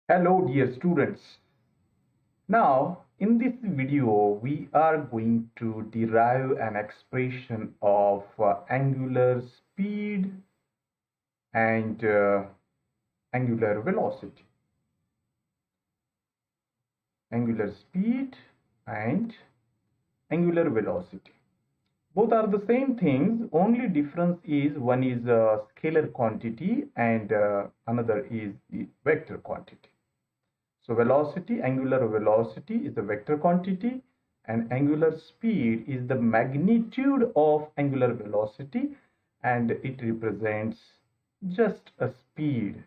Hello dear students. Now in this video we are going to derive an expression of angular speed and angular velocity. Angular speed and angular velocity. Both are the same things, only difference is one is a scalar quantity and another is the vector quantity. So angular velocity is a vector quantity and angular speed is the magnitude of angular velocity, and it represents just a speed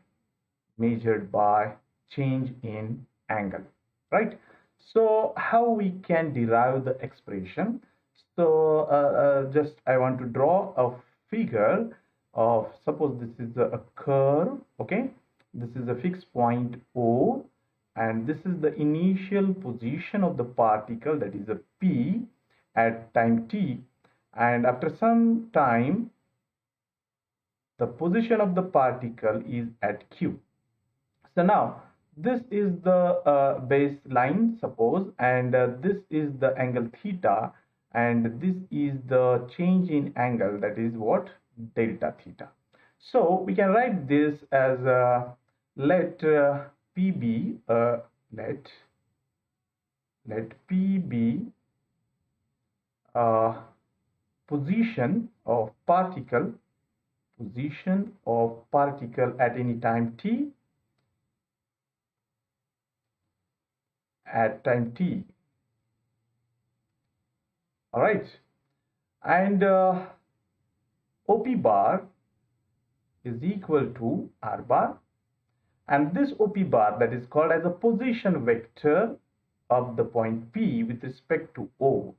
measured by change in angle, right? So how we can derive the expression? So just I want to draw a figure of, suppose this is a curve, okay? This is a fixed point O, and this is the initial position of the particle, that is a P, at time t, and after some time the position of the particle is at Q. So now this is the baseline, suppose, and this is the angle theta, and this is the change in angle, that is what, delta theta. So we can write this as let P be let P be position of particle at any time t, all right, and OP bar is equal to R bar, and this OP bar, that is called as a position vector of the point P with respect to O,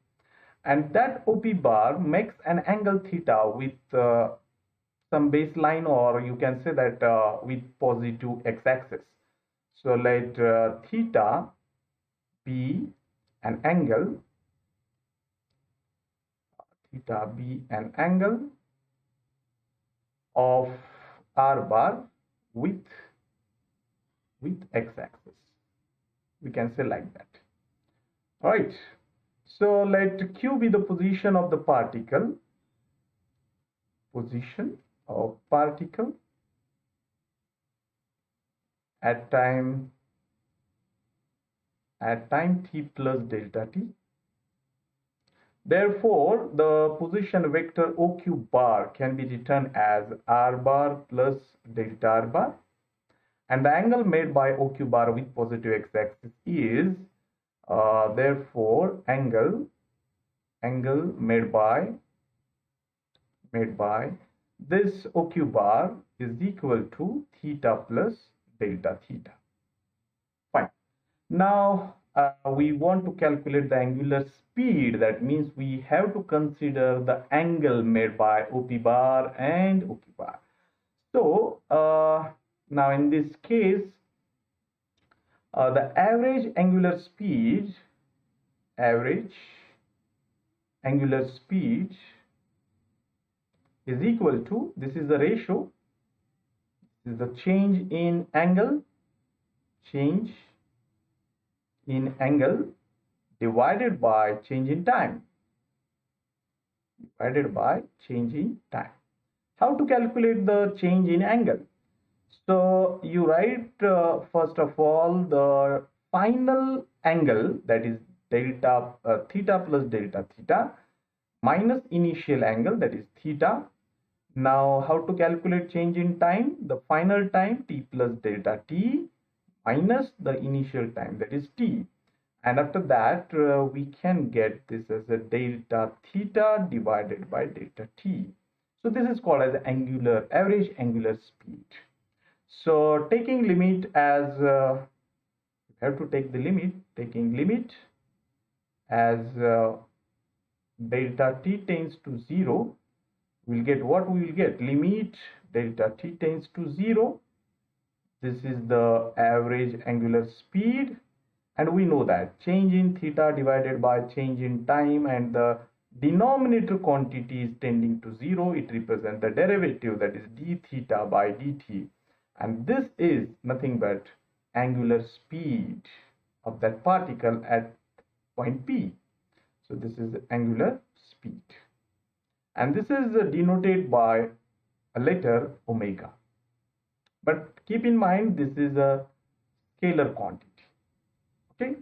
and that OP bar makes an angle theta with some baseline, or you can say that with positive x-axis. So let theta be an angle, of R bar with x-axis. We can say like that. All right. So let Q be the position of the particle, at time t plus delta t. Therefore, the position vector OQ bar can be written as R bar plus delta R bar, and the angle made by OQ bar with positive x-axis is therefore angle made by this OQ bar is equal to theta plus delta theta. Fine. Now we want to calculate the angular speed. That means we have to consider the angle made by OP bar and OQ bar. So now in this case, the average angular speed is equal to, this is the ratio, this is the change in angle divided by change in time. How to calculate the change in angle? So you write first of all the final angle, that is delta theta plus delta theta, minus initial angle, that is theta. Now how to calculate change in time? The final time t plus delta t minus the initial time, that is t, and after that we can get this as a delta theta divided by delta t. So this is called as average angular speed. So taking limit as we have to take the limit, taking limit as delta t tends to 0, we'll get what we will get, limit delta t tends to 0. This is the average angular speed, and we know that change in theta divided by change in time, and the denominator quantity is tending to 0. It represents the derivative, that is d theta by dt, and this is nothing but angular speed of that particle at point P. So this is angular speed. And this is denoted by a letter omega. But keep in mind, this is a scalar quantity. Okay.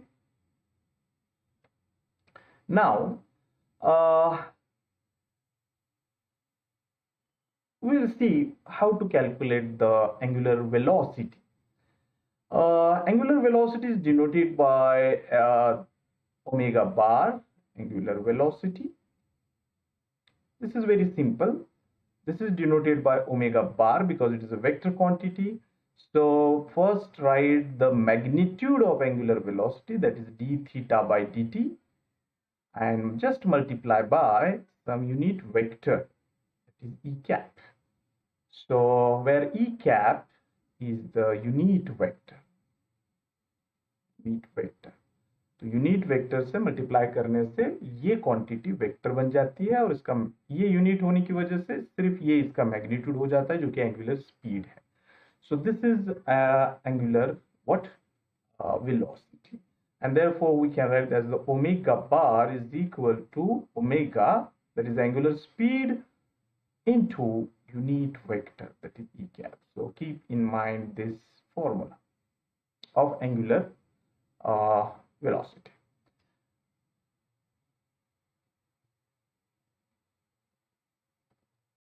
Now, we'll see how to calculate the angular velocity. Angular velocity is denoted by omega bar, angular velocity. This is very simple. This is denoted by omega bar because it is a vector quantity. So first write the magnitude of angular velocity, that is d theta by dt, and just multiply by some unit vector, that is e cap. So where e cap is the unit vector, तो unit vector से multiply करने से ये quantity vector बन जाती है और इसका ये यूनिट होने की वजह से सिर्फ ये इसका मैग्नीट्यूड हो जाता है जो कि एंगुलर स्पीड है. So this is angular what velocity, and therefore we can write as the omega bar is equal to omega, that is angular speed, into unit vector, that is e cap. So keep in mind this formula of angular velocity.